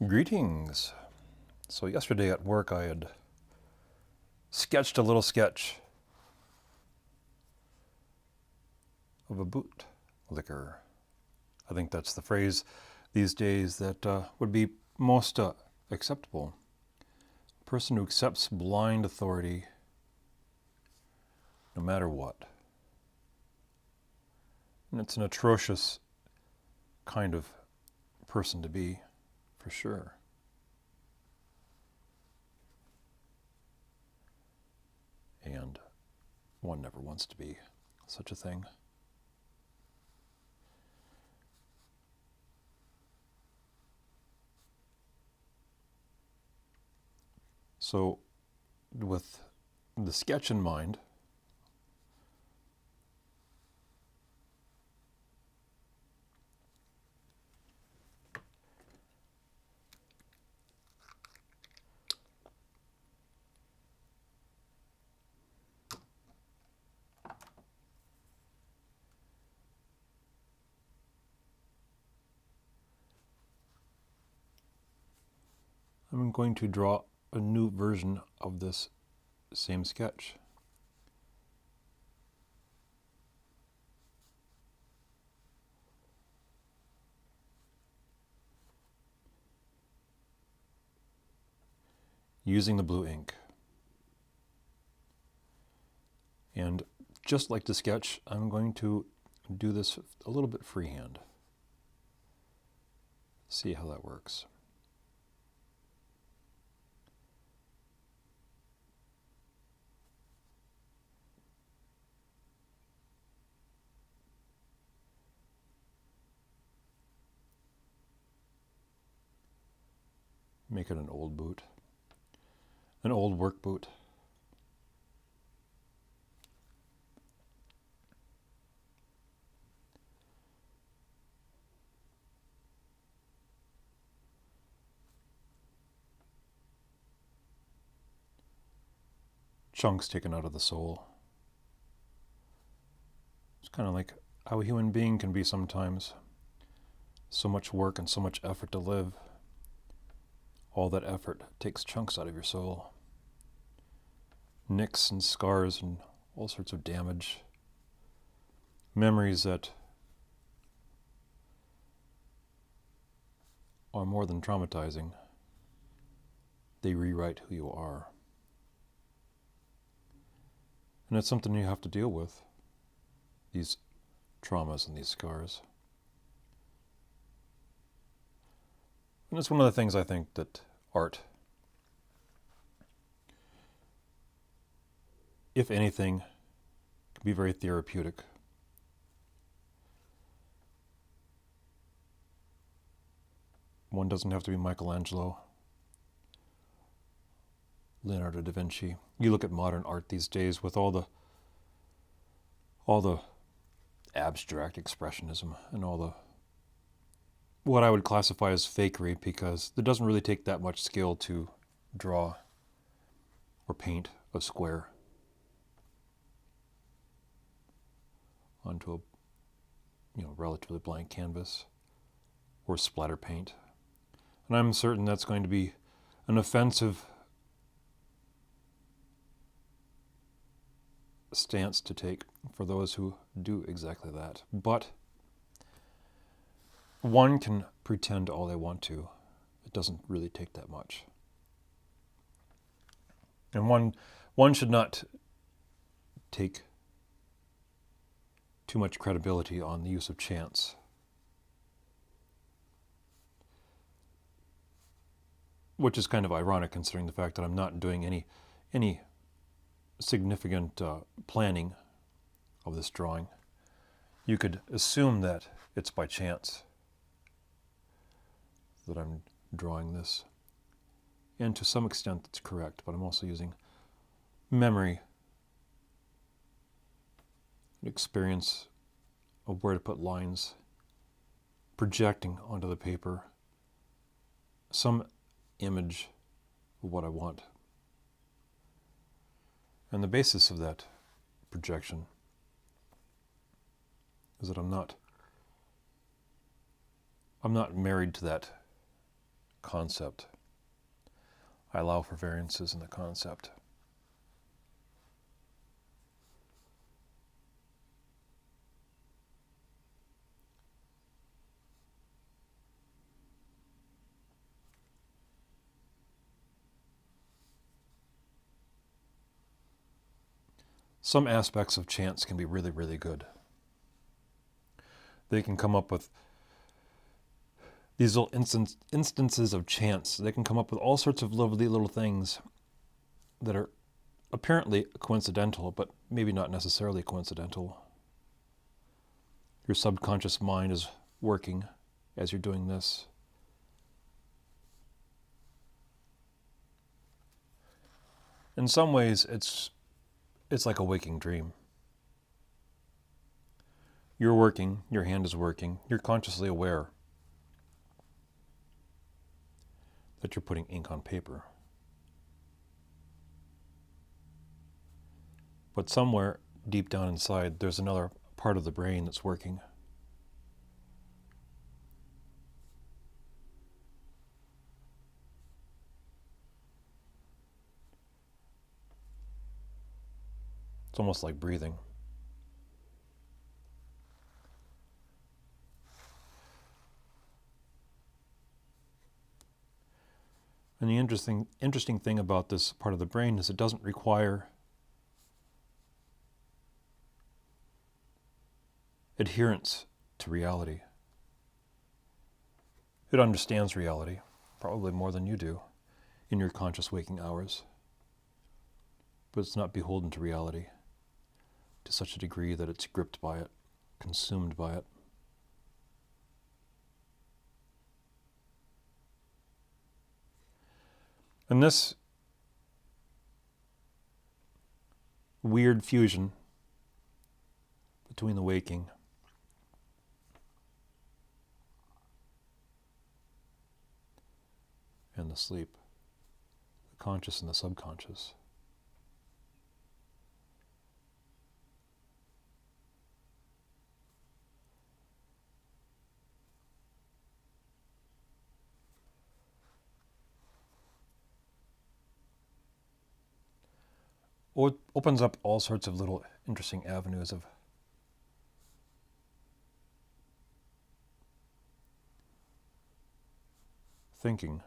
Greetings. So yesterday at work I had sketched a little sketch of a bootlicker. I think that's the phrase these days that would be most acceptable. A person who accepts blind authority no matter what. And it's an atrocious kind of person to be, for sure. And one never wants to be such a thing. So, with the sketch in mind, I'm going to draw a new version of this same sketch. Using the blue ink. And just like the sketch, I'm going to do this a little bit freehand. See how that works. Make it an old boot. An old work boot. Chunks taken out of the sole. It's kind of like how a human being can be sometimes. So much work and so much effort to live. All that effort takes chunks out of your soul. Nicks and scars and all sorts of damage. Memories that are more than traumatizing. They rewrite who you are. And it's something you have to deal with, these traumas and these scars. And it's one of the things I think that art, if anything, can be very therapeutic. One doesn't have to be Michelangelo, Leonardo da Vinci. You look at modern art these days with all the abstract expressionism and all the what I would classify as fakery, because it doesn't really take that much skill to draw or paint a square onto a relatively blank canvas or splatter paint. And I'm certain that's going to be an offensive stance to take for those who do exactly that. But one can pretend all they want to. It doesn't really take that much. And one should not take too much credibility on the use of chance. Which is kind of ironic considering the fact that I'm not doing any significant planning of this drawing. You could assume that it's by chance that I'm drawing this. And to some extent that's correct, but I'm also using memory, and experience of where to put lines, projecting onto the paper some image of what I want. And the basis of that projection is that I'm not married to that concept. I allow for variances in the concept. Some aspects of chance can be really, really good. They can come up with these little instances of chance. They can come up with all sorts of lovely little things that are apparently coincidental, but maybe not necessarily coincidental. Your subconscious mind is working as you're doing this. In some ways, it's like a waking dream. You're working, your hand is working, you're consciously aware that you're putting ink on paper. But somewhere deep down inside, there's another part of the brain that's working. It's almost like breathing. And the interesting thing about this part of the brain is it doesn't require adherence to reality. It understands reality, probably more than you do, in your conscious waking hours. But it's not beholden to reality to such a degree that it's gripped by it, consumed by it. And this weird fusion between the waking and the sleep, the conscious and the subconscious, opens up all sorts of little interesting avenues of thinking.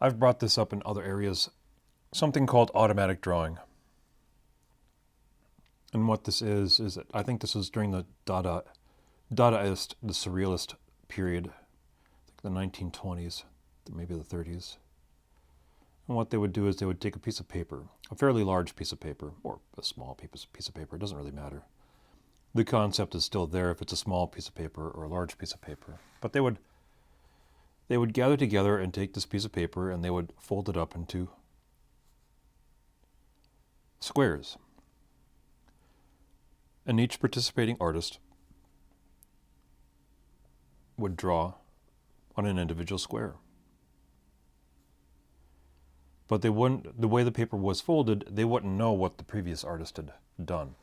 I've brought this up in other areas, something called automatic drawing. And what this is that I think this was during the Dadaist, the Surrealist period, I think the 1920s, maybe the 30s. And what they would do is they would take a piece of paper, a fairly large piece of paper, or a small piece of paper, it doesn't really matter. The concept is still there if it's a small piece of paper or a large piece of paper. But they would gather together and take this piece of paper and they would fold it up into squares. And each participating artist would draw on an individual square. But the way the paper was folded, they wouldn't know what the previous artist had done.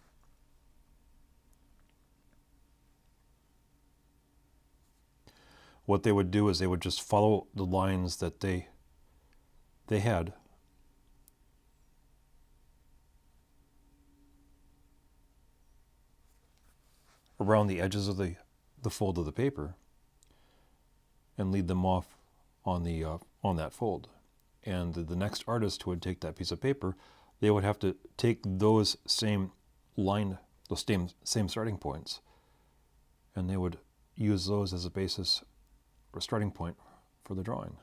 What they would do is they would just follow the lines that they had. Around the edges of the fold of the paper and lead them off on that fold. And the next artist who would take that piece of paper, they would have to take those same starting points, and they would use those as a basis or starting point for the drawing.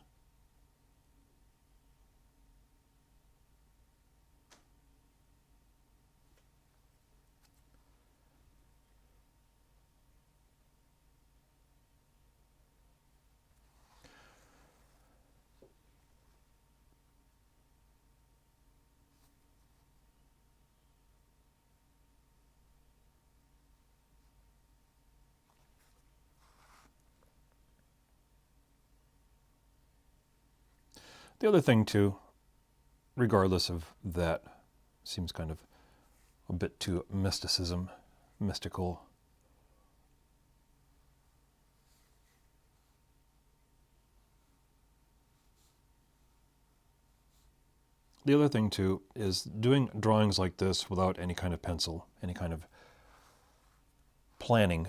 The other thing too, regardless of that, seems kind of a bit too mystical. The other thing too is doing drawings like this without any kind of pencil, any kind of planning,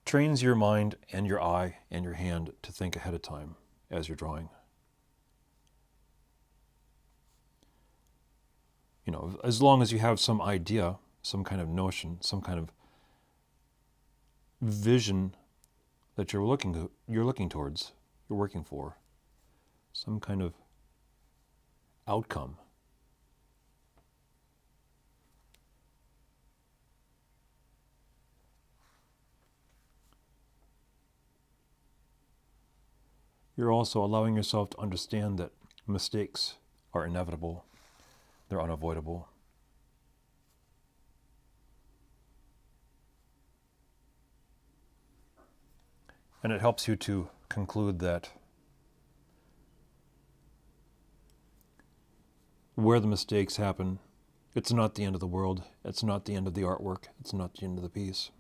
trains your mind and your eye and your hand to think ahead of time as you're drawing. You know, as long as you have some idea, some kind of notion, some kind of vision that you're looking towards, you're working for, some kind of outcome. You're also allowing yourself to understand that mistakes are inevitable, they're unavoidable. And it helps you to conclude that where the mistakes happen, it's not the end of the world, it's not the end of the artwork, it's not the end of the piece.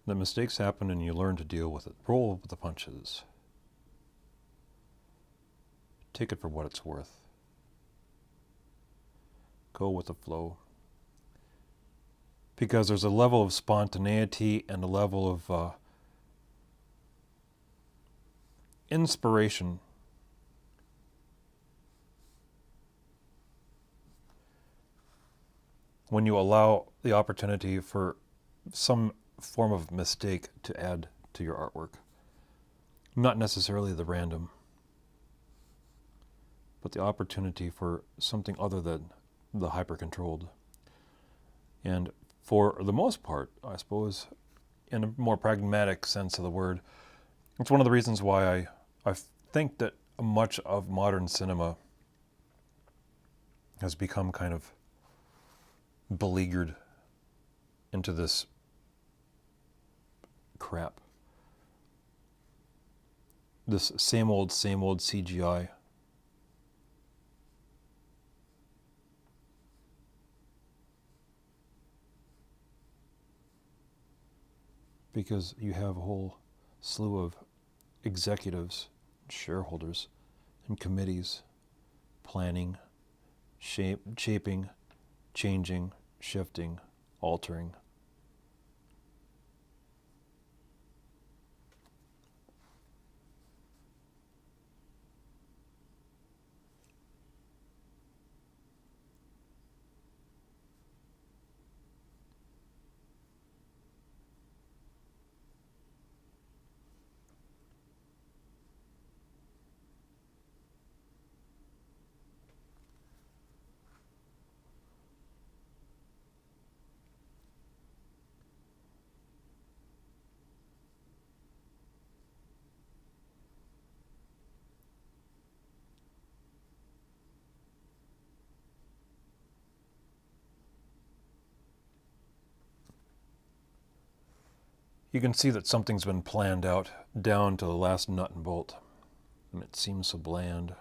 The mistakes happen and you learn to deal with it. Roll with the punches. Take it for what it's worth. Go with the flow. Because there's a level of spontaneity and a level of inspiration when you allow the opportunity for some form of mistake to add to your artwork. Not necessarily the random, but the opportunity for something other than the hyper-controlled. And for the most part, I suppose, in a more pragmatic sense of the word, it's one of the reasons why I think that much of modern cinema has become kind of beleaguered into this crap. This same old CGI. Because you have a whole slew of executives, shareholders, and committees planning, shaping, changing, shifting, altering. You can see that something's been planned out down to the last nut and bolt, and it seems so bland.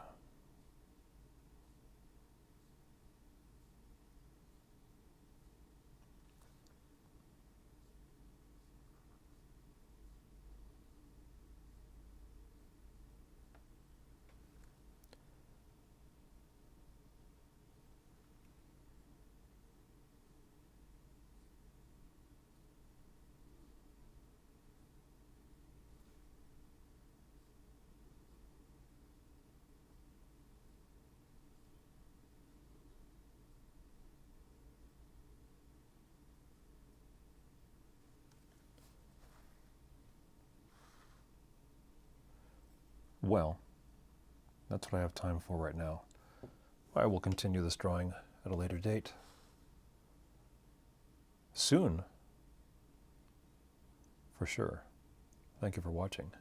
Well, that's what I have time for right now. I will continue this drawing at a later date. soon, for sure. Thank you for watching.